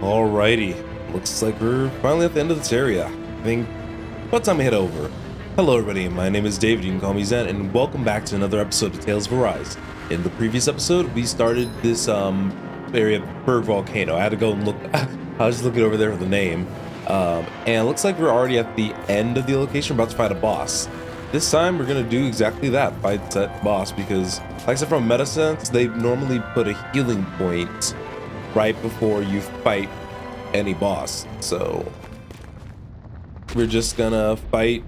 Alrighty, looks like we're finally at the end of this area. I think about time we head over. Hello everybody, my name is David, you can call me Zen, and welcome back to another episode of talesofarise. In the previous episode, we started this area, Berg Volcano. I had to go and look, I was just looking over there for the name. And it looks like we're already at the end of the location, we're about to fight a boss. This time, we're going to do exactly that, fight that boss, because, like I said, from a meta sense, they normally put a healing point right before you fight any boss. So we're just gonna fight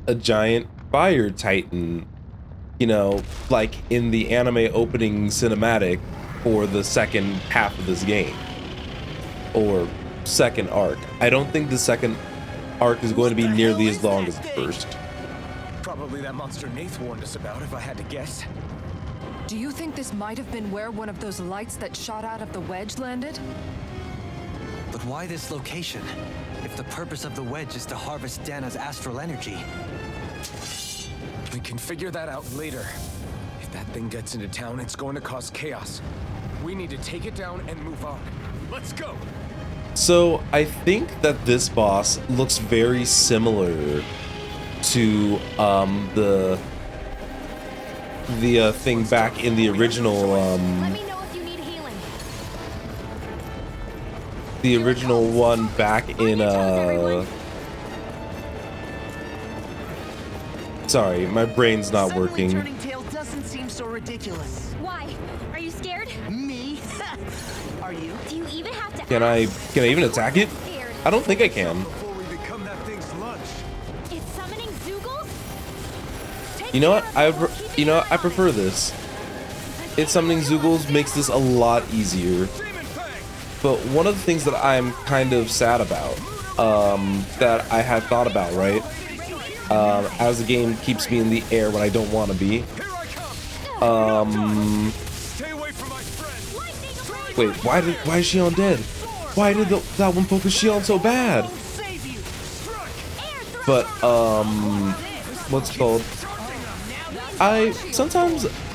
a giant fire titan, you know, like in the anime opening cinematic for the second half of this game, or second arc. I don't think the second arc is going to be nearly as long as the first. Probably that monster Nath warned us about, if I had to guess. Do you think this might have been where one of those lights that shot out of the wedge landed? But why this location, if the purpose of the wedge is to harvest Dana's astral energy? We can figure that out later. If that thing gets into town, it's going to cause chaos. We need to take it down and move on. Let's go! So I think that this boss looks very similar to the thing back in the original Let me know if you need healing. the original one back in sorry, my brain's not working. Turning tail doesn't seem so ridiculous. Why? Are you scared? Me? Are you? Do you even have to Can I even attack it? Scared. I don't think I can. Before we become that thing's lunch. It's summoning Zoogles? You know what? I prefer this. It's summoning Zoogles makes this a lot easier. But one of the things that I'm kind of sad about, that I had thought about, right? As the game keeps me in the air when I don't want to be. Stay away from my friend. Wait, why is Shion dead? Why did that one focus Shion so bad? But, what's it called?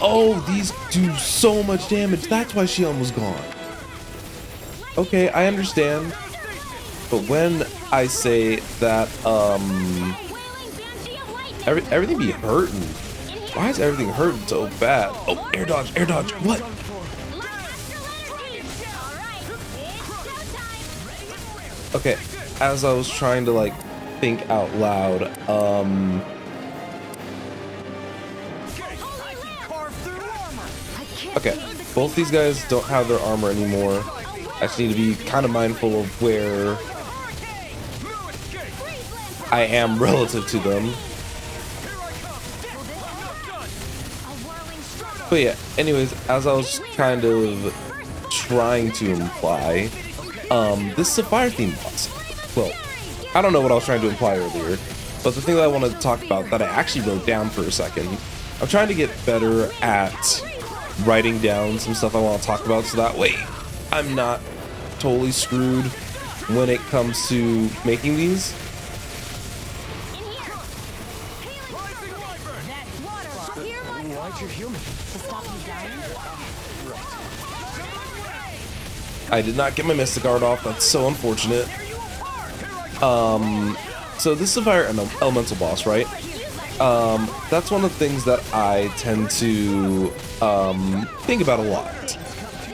Oh, these do so much damage. That's why Shion was gone. Okay, I understand. But when I say that, everything be hurting. Why is everything hurting so bad? Oh, air dodge, what? Okay, as I was trying to, like, think out loud, okay, both these guys don't have their armor anymore. I just need to be kind of mindful of where I am relative to them. But yeah, anyways, as I was kind of trying to imply, this is a fire theme boss. Well, I don't know what I was trying to imply earlier, but the thing that I wanted to talk about that I actually wrote down for a second, I'm trying to get better at writing down some stuff I want to talk about so that way I'm not totally screwed when it comes to making these. Why'd you heal me? I did not get my Mystic Guard off, that's so unfortunate. So this is a fire elemental boss, right? That's one of the things that I tend to think about a lot,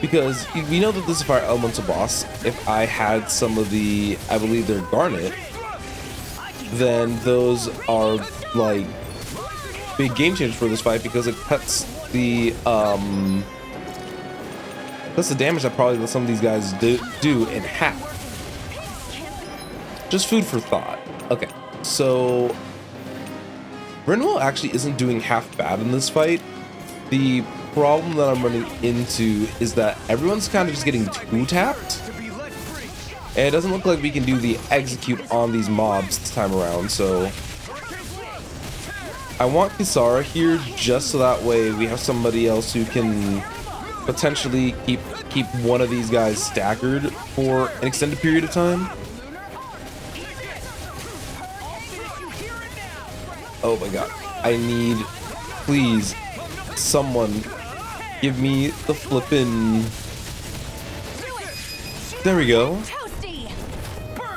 because we know that this is a fire elemental boss. If I had some of the, I believe they're garnet, then those are like big game changers for this fight, because it cuts the damage that probably some of these guys do in half. Just food for thought. Okay, so Renwell actually isn't doing half bad in this fight. The problem that I'm running into is that everyone's kind of just getting two tapped, and it doesn't look like we can do the execute on these mobs this time around. So I want Kisara here just so that way we have somebody else who can potentially keep one of these guys staggered for an extended period of time. Oh my god, I need, please, someone give me the flippin'. There we go.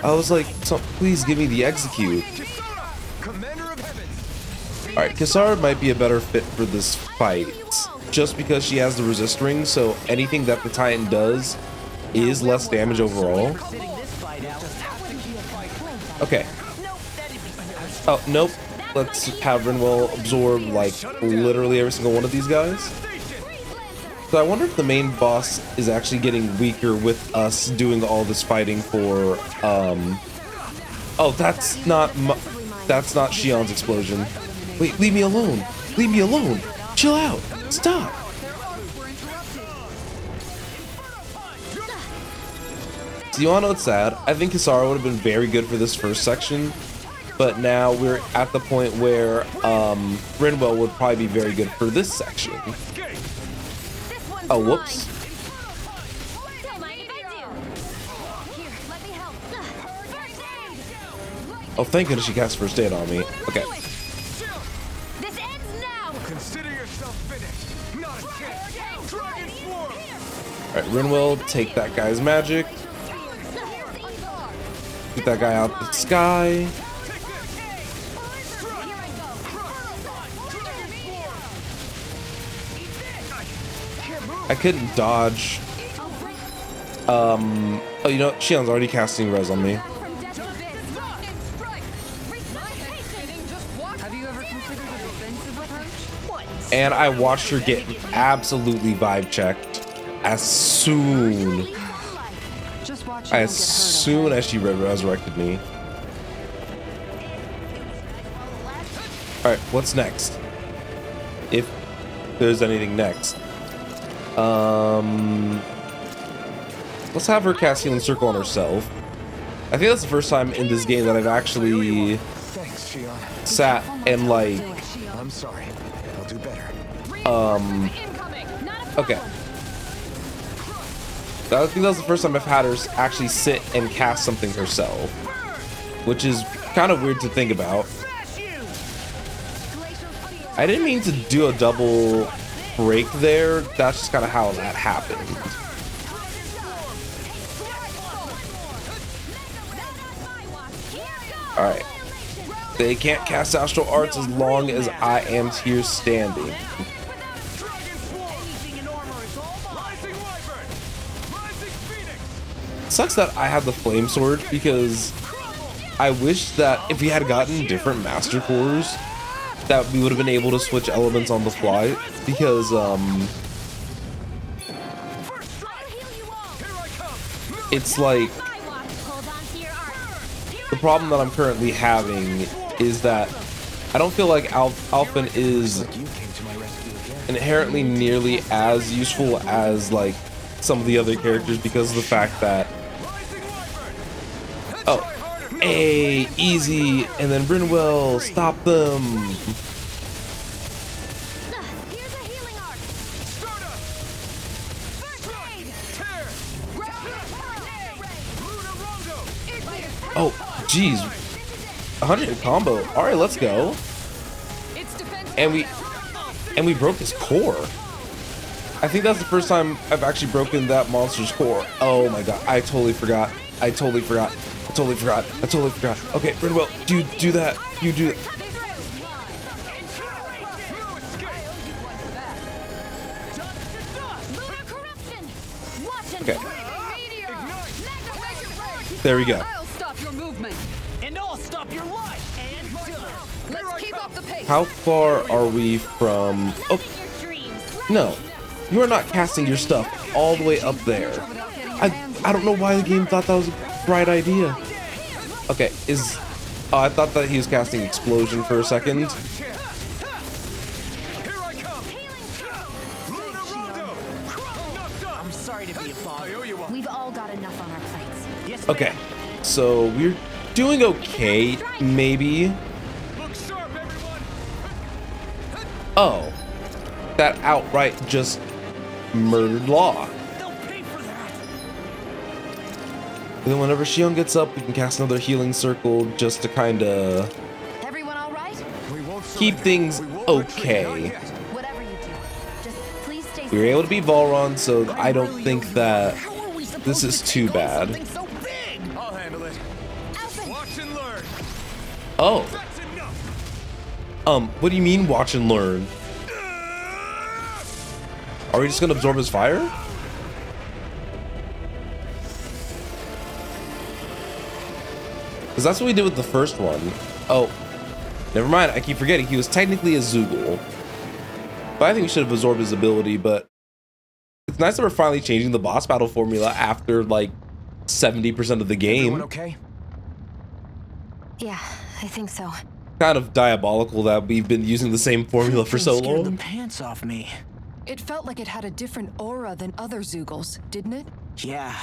I was like, please give me the execute. Commander of Heavens. Alright, Kisara might be a better fit for this fight, just because she has the resist ring, so anything that the Titan does is less damage overall. Sitting this fight out. Okay. Nope, that'd be Oh, nope. Let's have Rinwell absorb, like, literally every single one of these guys. So I wonder if the main boss is actually getting weaker with us doing all this fighting for, Oh, that's not Shion's explosion. Wait, leave me alone. Leave me alone. Chill out. Stop. So you wanna know what's sad? I think Kisara would have been very good for this first section, but now we're at the point where Rinwell would probably be very good for this section. Oh, whoops. Don't mind if I do. Here, let me help. First aid. Oh, thank goodness she cast first aid on me. Okay. This ends now. Consider yourself finished. Not a chance. Dragon Swarm. Alright, Rinwell, take that guy's magic. Get that guy out the sky. I couldn't dodge. Oh, you know, Shion's already casting res on me. Have you ever considered a defensive approach? And I watched her get absolutely vibe checked as soon Just watch as she resurrected me. Alright, what's next? If there's anything next. Let's have her cast Healing Circle on herself. I think that's the first time in this game that I've actually Thanks, Shion. sat and like, I'm sorry. I'll do better. okay. I think that was the first time I've had her actually sit and cast something herself, which is kind of weird to think about. I didn't mean to do a double break there. That's just kind of how that happened. Alright. They can't cast Astral Arts as long as I am here standing. Sucks that I have the Flame Sword, because I wish that if we had gotten different Master Cores, that we would have been able to switch elements on the fly, because it's like the problem that I'm currently having is that I don't feel like Alphen is inherently nearly as useful as like some of the other characters, because of the fact that easy, and then Rinwell, stop them. Here's a healing arc. First aid. Oh, jeez. 100 combo. All right, let's go. And we broke his core. I think that's the first time I've actually broken that monster's core. Oh my god, I totally forgot. I totally forgot. Okay, Rinwell, do that. You do it. Okay. There we go. I'll stop your movement. And I'll stop your life. And Let's keep up the pace. How far are we from... Oh, no. You are not casting your stuff all the way up there. I don't know why the game thought that was a bright idea. Okay, I thought that he was casting Explosion for a second. I'm sorry to be a bother. We've all got enough on our plates. Yes, Okay, so we're doing okay, maybe. Oh, that outright just murdered Law. And then whenever Shion gets up, we can cast another Healing Circle just to kind of Everyone all right? keep things okay. Whatever you do, just please stay We were able to beat Volron, so I don't think that this is too bad. I'll handle it. Watch and learn. Oh. That's enough. What do you mean watch and learn? Are we just gonna absorb his fire? Because that's what we did with the first one. Oh, never mind. I keep forgetting he was technically a Zoogle. But I think we should have absorbed his ability, but it's nice that we're finally changing the boss battle formula after like 70% of the game. Everyone okay? Yeah, I think so. Kind of diabolical that we've been using the same formula for so Scared the long. pants off me. It felt like it had a different aura than other Zoogles, didn't it? Yeah,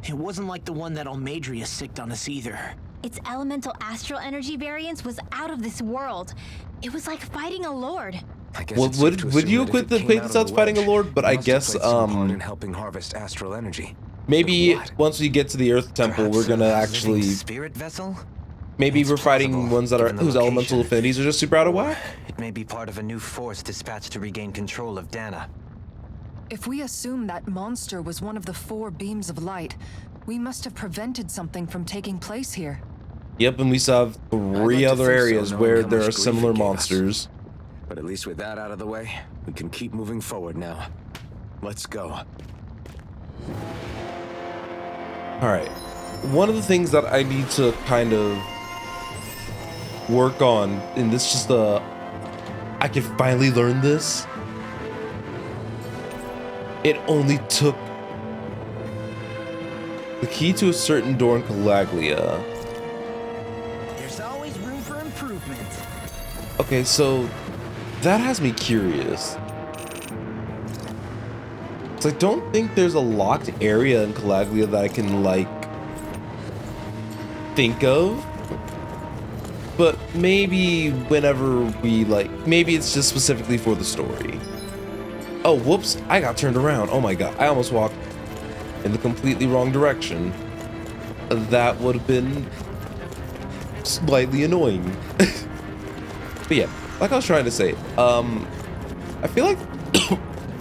it wasn't like the one that Almadria sicked on us either. Its elemental astral energy variance was out of this world. It was like fighting a lord. I guess Well, it's safe to would assume you that if equip it the came Quake out of that's the fighting a wedge, lord? But it I must have guess played some part in helping harvest astral energy. maybe But what? once we get to the Earth Temple, Perhaps we're gonna a actually living spirit vessel? maybe It's we're fighting plausible, ones that are given the whose elemental location. affinities are just super out of Or whack. it may be part of a new force dispatched to regain control of Dana. If we assume that monster was one of the 4 beams of light, we must have prevented something from taking place here. Yep, and we still have I'd 3 like to other think so, areas knowing where how there much are grief similar it gave us. monsters. But at least with that out of the way, we can keep moving forward now. Let's go. Alright. One of the things that I need to kind of work on, and this is just I can finally learn this. It only took the key to a certain door in Calaglia. There's always room for improvement. Okay, so that has me curious. 'Cause I don't think there's a locked area in Calaglia that I can, like, think of. But maybe whenever we, like, maybe it's just specifically for the story. Oh, whoops, I got turned around. Oh my god, I almost walked in the completely wrong direction. That would have been slightly annoying. But yeah, like I was trying to say, I feel like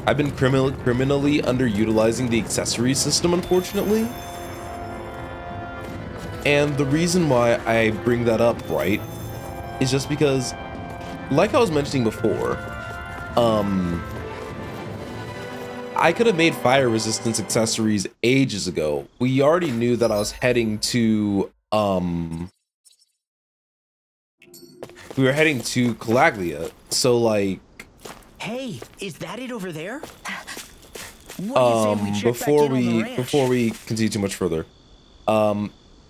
I've been criminally underutilizing the accessory system, unfortunately. And the reason why I bring that up, right, is just because, like I was mentioning before, I could have made fire resistance accessories ages ago. We already knew that I was heading to, we were heading to Calaglia, so like, Hey, is that it over there? What do you say we check before back in on the ranch? before we continue too much further,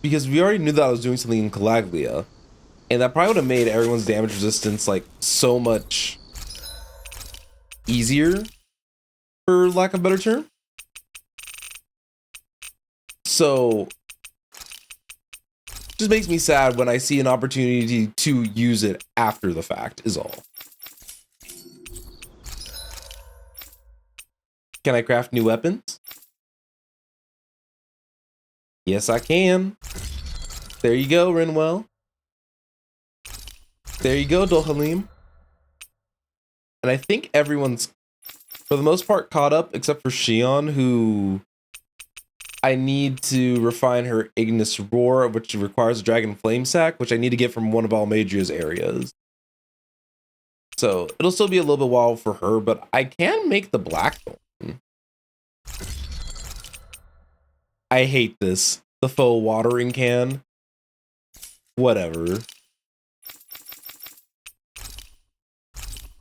because we already knew that I was doing something in Calaglia, and that probably would have made everyone's damage resistance like so much easier, for lack of a better term. So just makes me sad when I see an opportunity to use it after the fact, is all. Can I craft new weapons? Yes, I can. There you go, Rinwell. There you go, Dohalim. And I think everyone's, for the most part, caught up, except for Shion, who I need to refine her Ignis Roar, which requires a Dragon Flame Sack, which I need to get from one of Almadria's areas. So it'll still be a little bit while for her, but I can make the Blackthorn. I hate this. The faux watering can. Whatever.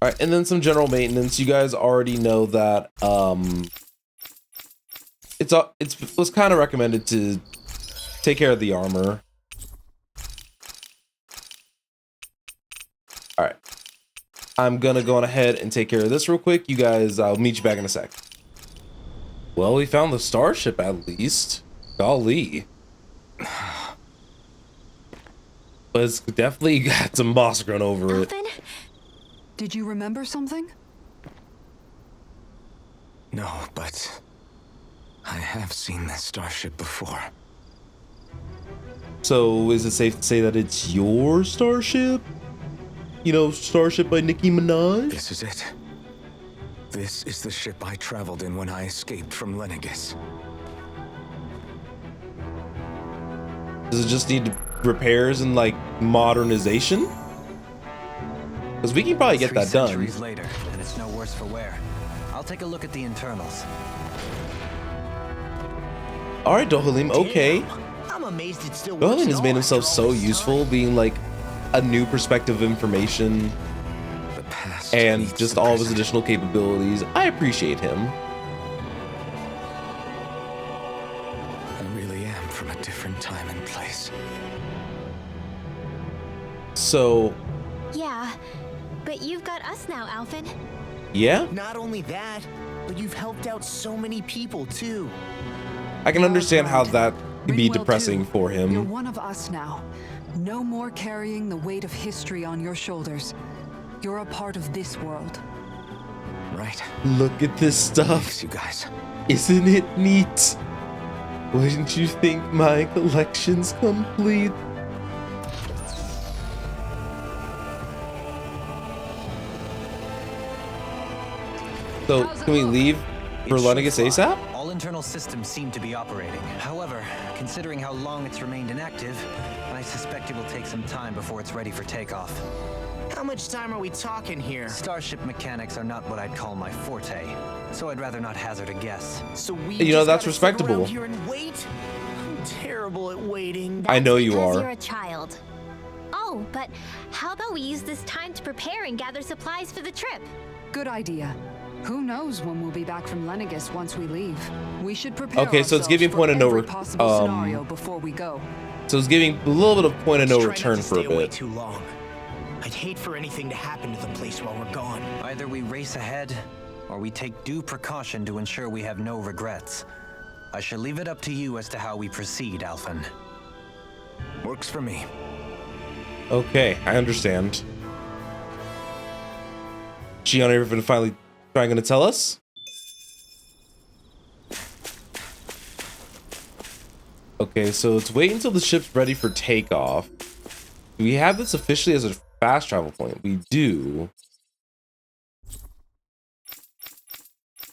Alright, and then some general maintenance. You guys already know that it was kind of recommended to take care of the armor. Alright. I'm gonna go on ahead and take care of this real quick. You guys, I'll meet you back in a sec. Well, we found the starship at least. Golly. But it's definitely got some moss grown over it. Alvin? Did you remember something? No, but I have seen this starship before. So is it safe to say that it's your starship? You know, Starship by Nicki Minaj? This is it. This is the ship I traveled in when I escaped from Lenegis. Does it just need to repairs and like modernization? Because we can probably get that done. 3 centuries later, and it's no worse for wear. I'll take a look at the internals. All right, Dohalim, okay. Damn, I'm amazed it still works. Dohalim at has made all himself after all so this useful, time. being like a new perspective of information The past and meets just the all of his present. additional capabilities. I appreciate him. I really am from a different time and place. So, Yeah, but you've got us now, Alphen. yeah, Not only that, but you've helped out so many people too. I can understand how that could be Ringwell depressing too. for You're him. one of us now. No more carrying the weight of history on your shoulders. You're a part of this world. Right. Look at this stuff. Thanks, you guys. Isn't it neat? Wouldn't you think my collection's complete? So, can we leave for Lennigus ASAP? All internal systems seem to be operating. However, considering how long it's remained inactive, I suspect it will take some time before it's ready for takeoff. How much time are we talking here? Starship mechanics are not what I'd call my forte, so I'd rather not hazard a guess. So we You know, just that's gotta sit around respectable. here and wait? I'm terrible at waiting. I know you Because are. You're a child. Oh, but how about we use this time to prepare and gather supplies for the trip? Good idea. Who knows when we'll be back from Lennigus once we leave? We should prepare Okay, so it's ourselves giving for point of no every re- possible scenario before we go. So it's giving a little bit of point of no Let's try not return to for a stay away bit. too long. I'd hate for anything to happen to the place while we're gone. Either we race ahead, or we take due precaution to ensure we have no regrets. I shall leave it up to you as to how we proceed, Alphen. Works for me. Okay, I understand. Shion ever finally trying to tell us? Okay, so it's wait until the ship's ready for takeoff. Do we have this officially as a fast travel point? We do.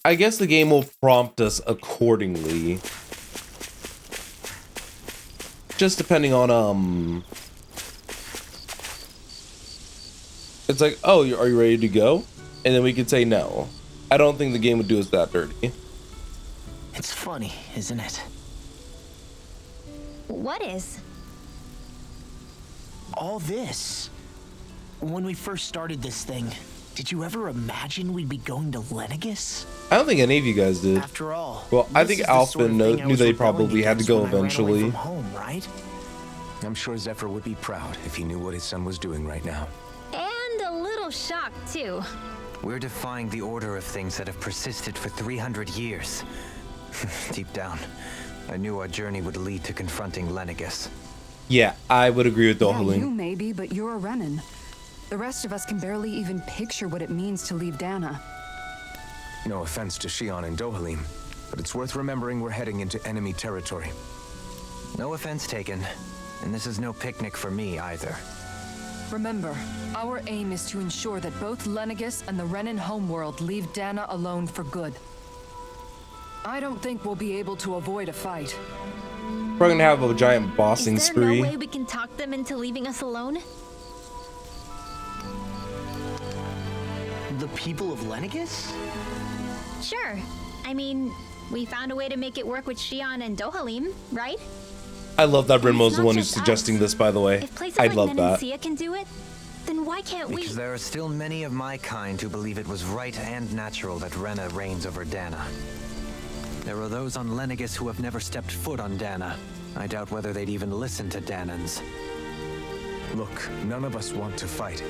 I guess the game will prompt us accordingly. Just depending on, it's like, oh, are you ready to go? And then we could say no. I don't think the game would do us that dirty. It's funny, isn't it? What is? All this. When we first started this thing, did you ever imagine we'd be going to Lennigus? I don't think any of you guys did. After all, Well, I this think is the sort of Alphen thing I knew was they rebelling probably had to against go when I ran away eventually. from home, right? I'm sure Zephyr would be proud if he knew what his son was doing right now. And a little shocked, too. We're defying the order of things that have persisted for 300 years. Deep down, I knew our journey would lead to confronting Lennigus. Yeah, I would agree with Yeah, you Dohalim. maybe, but you're a Renan. The rest of us can barely even picture what it means to leave Dana. No offense to Shion and Dohalim, but it's worth remembering we're heading into enemy territory. No offense taken, and this is no picnic for me either. Remember, our aim is to ensure that both Lennigus and the Renan homeworld leave Dana alone for good. I don't think we'll be able to avoid a fight. We're gonna have a giant bossing Is there spree. no way we can talk them into leaving us alone? The people of Lennigus? Sure. I mean, we found a way to make it work with Shion and Dohalim, right? I love that Rinmo's It's the not one who's just suggesting us. this, by the way. If places I'd like love that. Menancia can do it, then why can't we? Because there are still many of my kind who believe it was right and natural that Rena reigns over Dana. There are those on Lennigus who have never stepped foot on Dana. I doubt whether they'd even listen to Danans. Look, none of us want to fight.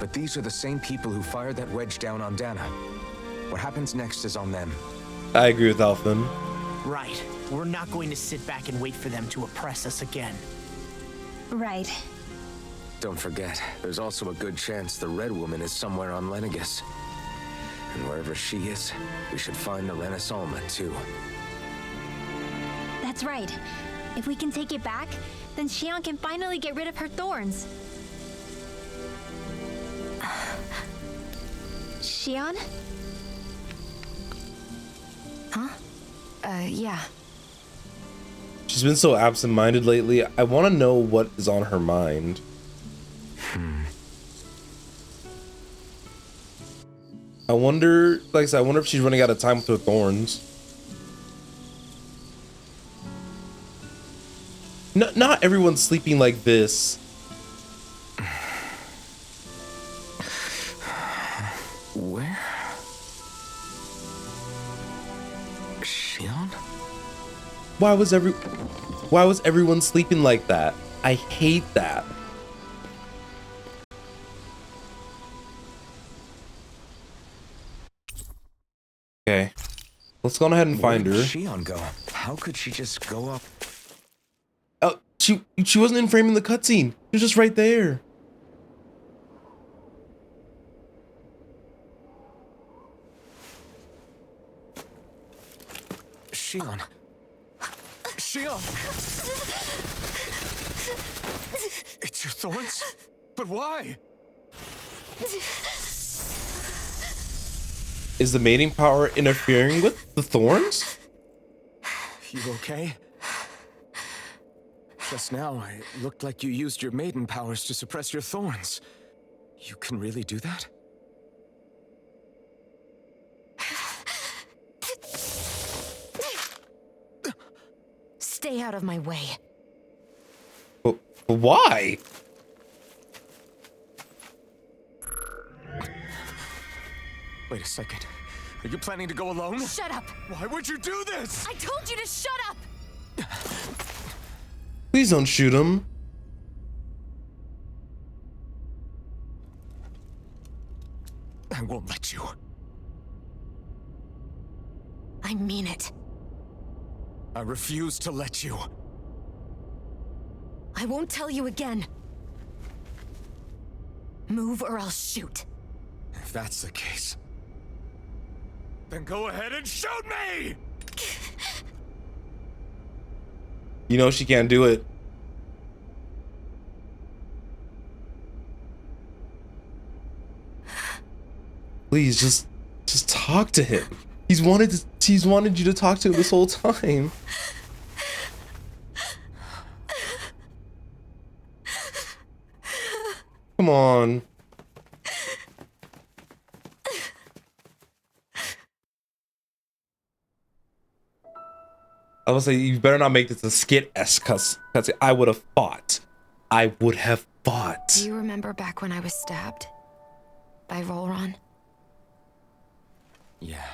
But these are the same people who fired that wedge down on Dana. What happens next is on them. I agree with Alphen. Right. We're not going to sit back and wait for them to oppress us again. Right. Don't forget, there's also a good chance the Red Woman is somewhere on Lennigus. And wherever she is, we should find the Renaissance too. That's right. If we can take it back, then Shion can finally get rid of her thorns. Shion? Yeah. She's been so absent-minded lately. I want to know what is on her mind. I wonder, like I said, I wonder if she's running out of time with her thorns. Not everyone's sleeping like this. Where? Shion? Why was everyone sleeping like that? I hate that. Okay. Let's go ahead and find her. Where did Shion go? How could she just go up? Oh, she wasn't in frame in the cutscene. She was just right there. Shion. Shion! It's your thorns? But why? Is the mating power interfering with the thorns? You okay? Just now, it looked like you used your maiden powers to suppress your thorns. You can really do that? Stay out of my way. But why? Wait a second. Are you planning to go alone? Shut up! Why would you do this? I told you to shut up! Please don't shoot him. I won't let you. I mean it. I refuse to let you. I won't tell you again. Move or I'll shoot. If that's the case, then go ahead and shoot me! You know she can't do it. Please just talk to him. He's wanted you to talk to him this whole time. Come on. I was say you better not make this a skit-esque cuss. I would have fought. I would have fought. Do you remember back when I was stabbed? By Rolron? Yeah.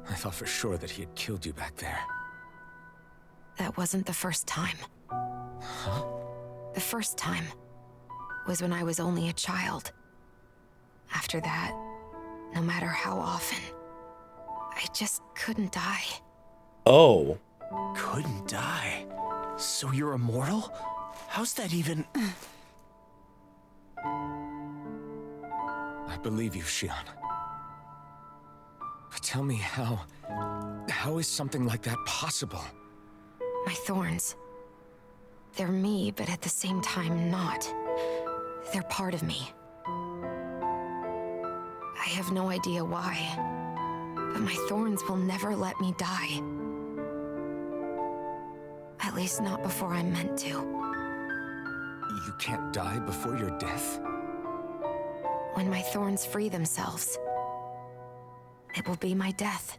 I thought for sure that he had killed you back there. That wasn't the first time. Huh? The first time was when I was only a child. After that, no matter how often, I just couldn't die. Oh. Couldn't die? So you're immortal? How's that even... I believe you, Shion. But tell me how is something like that possible? My thorns. They're me, but at the same time not. They're part of me. I have no idea why, but my thorns will never let me die. At least not before I'm meant to. You can't die before your death? When my thorns free themselves, it will be my death.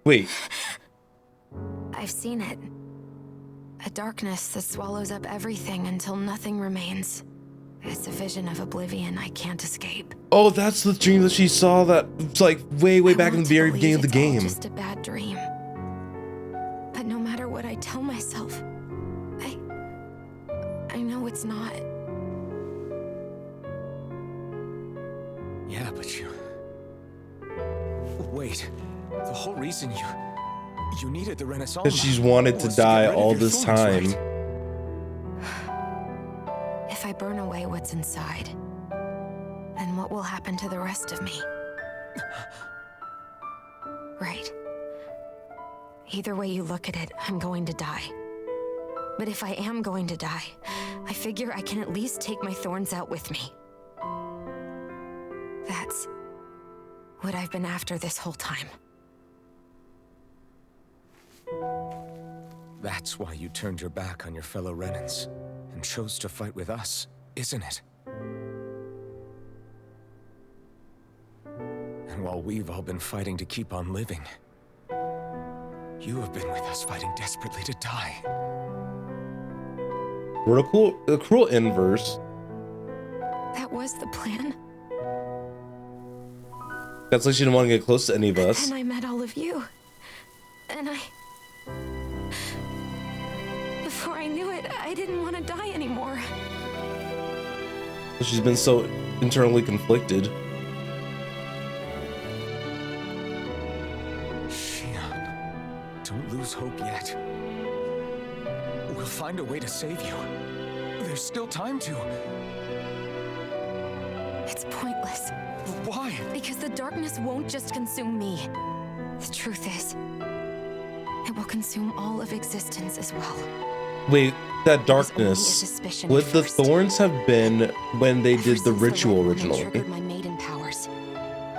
Wait. I've seen it. A darkness that swallows up everything until nothing remains. It's a vision of oblivion I can't escape. Oh, that's the dream that she saw that was like way back in the very beginning of the game. It's just a bad dream. But no matter what I tell myself, I know it's not. Yeah, but you... Wait, the whole reason you needed the Renaissance... Because she's wanted to die all this time. Right? If I burn away what's inside, then what will happen to the rest of me? Right. Either way you look at it, I'm going to die. But if I am going to die, I figure I can at least take my thorns out with me. That's what I've been after this whole time. That's why you turned your back on your fellow Renans and chose to fight with us, isn't it? And while we've all been fighting to keep on living, you have been with us fighting desperately to die. We're a cruel inverse. That was the plan. That's like she didn't want to get close to any of us. And I met all of you. And before I knew it, I didn't want to die anymore. She's been so internally conflicted. Shion, don't lose hope yet. We'll find a way to save you. There's still time to. It's pointless. Why? Because the darkness won't just consume me. The truth is, it will consume all of existence as well. Wait, that There's only a darkness. suspicion Would at the first. thorns have been when they Ever did the since ritual Red Woman originally? triggered my maiden powers,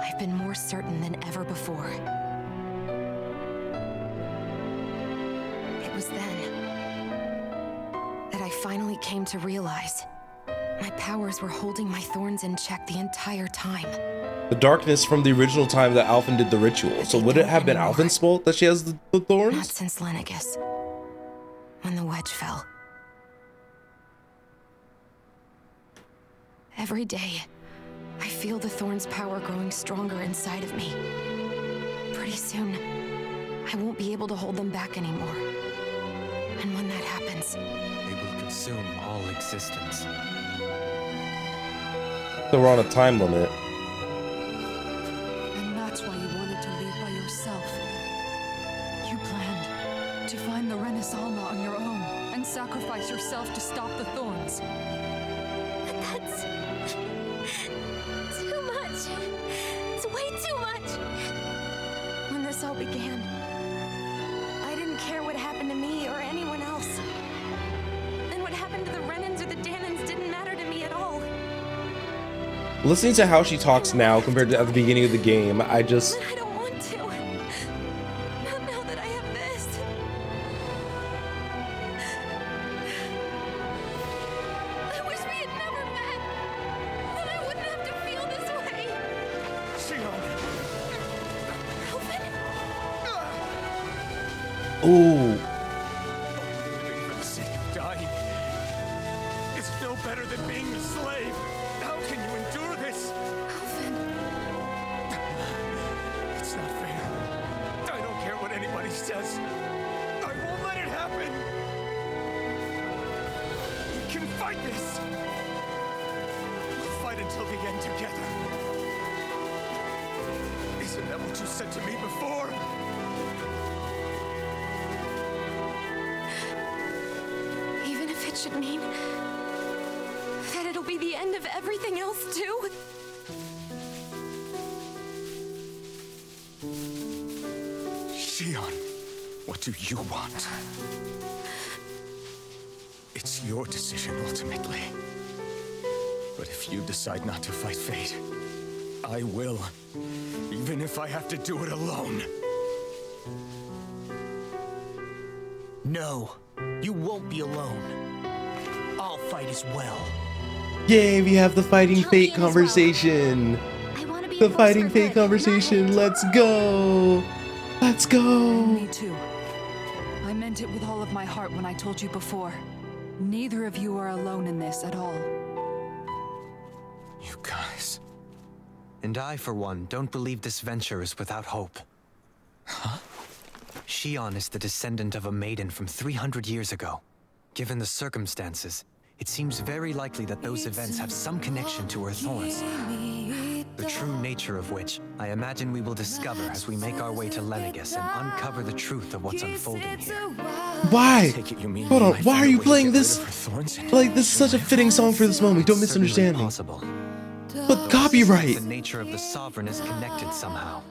I've been more certain than ever before. It was then that I finally came to realize my powers were holding my thorns in check the entire time. The darkness from the original time that Alphen did the ritual. So would it have been Alphen's fault that she has the Not thorns? since Lenegus, when the wedge fell. Every day, I feel the thorn's power growing stronger inside of me. Pretty soon, I won't be able to hold them back anymore. And when that happens, They will consume all existence. So we're on a time limit. And that's why you wanted to leave by yourself. You planned to find the Renis Alma on your own and sacrifice yourself to stop the thorns. that's too much. It's way too much. When this all began, I didn't care what happened to me or anyone else. And what happened to the Renans or the Danans didn't matter to me at all. Listening to how she talks now compared to at the beginning of the game, I just... But I don't want to. Not now that I have this. I wish we had never met. Then I wouldn't have to feel this way. Shion! Alvin, Ooh. Living for the sake of dying is no better than being a slave. How can you endure this? Alvin. It's not fair. I don't care what anybody says. I won't let it happen. We can fight this. We'll fight until the end together. Isn't that what you said to me before? Even if it should mean that it'll be the end of everything else too. Shion, what do you want? It's your decision ultimately. But if you decide not to fight fate, I will. Even if I have to do it alone. No, you won't be alone. I'll fight as well. Yay, we have the fighting You'll be fate in as well. conversation. I want to be The a force fighting for fate good, not conversation. hate. Let's go. Let's go. Me too. I meant it with all of my heart when I told you before. Neither of you are alone in this at all. You guys. And I, for one, don't believe this venture is without hope. Huh? Shion is the descendant of a maiden from 300 years ago. Given the circumstances, it seems very likely that those events have some connection to her thorns. The true nature of which, I imagine we will discover as we make our way to Lenegus and uncover the truth of what's unfolding here. Why? Take it you mean Hold we on, might why find are a you way to playing get rid this? of her thorns and Like, this is such a fitting song for this moment. Don't Certainly misunderstand me. possible. But copyright. The nature of the Sovereign is connected somehow.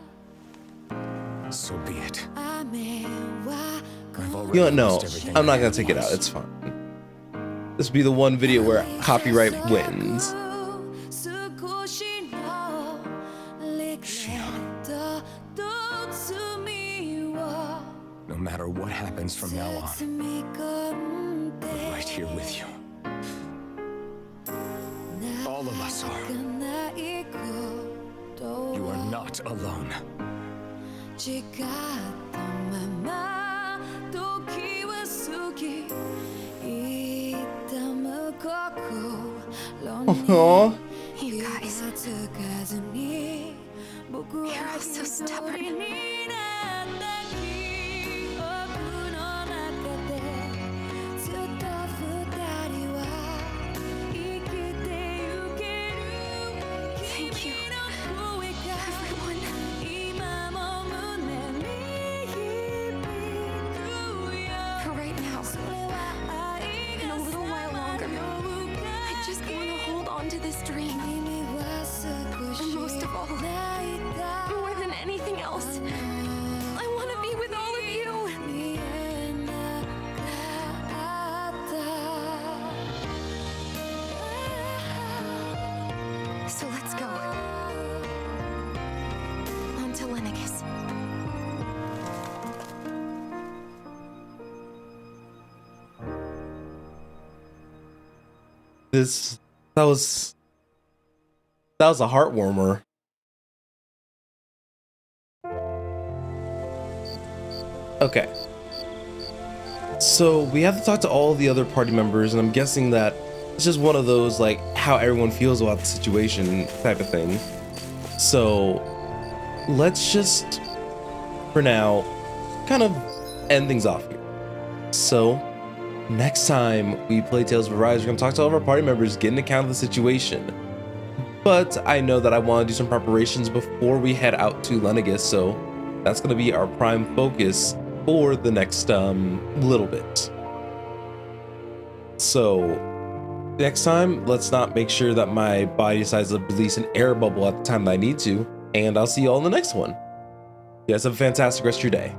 So be it. I've You know already what? No, lost everything I'm not I gonna had take it out. once. It's fine. This will be the one video where copyright wins. No matter what happens from now alone. I'm right here with you. All of us are. You are not alone. Aww. You guys. You're all so stubborn. Thank you, everyone. For right now, in a little while longer, I just want to hold on to this dream. And most of all, more than anything else, I want to be with all of you. So let's go. On to Lenegis. That was a heartwarmer. Okay. So we have to talk to all the other party members, and I'm guessing that it's just one of those, like, how everyone feels about the situation type of thing. So let's just, for now, kind of end things off here. So next time we play Tales of Arise, we're going to talk to all of our party members, get an account of the situation. But I know that I want to do some preparations before we head out to Lenegis, so that's going to be our prime focus for the next little bit. So next time, let's not make sure that my body decides to release an air bubble at the time that I need to, and I'll see you all in the next one. You guys have a fantastic rest of your day.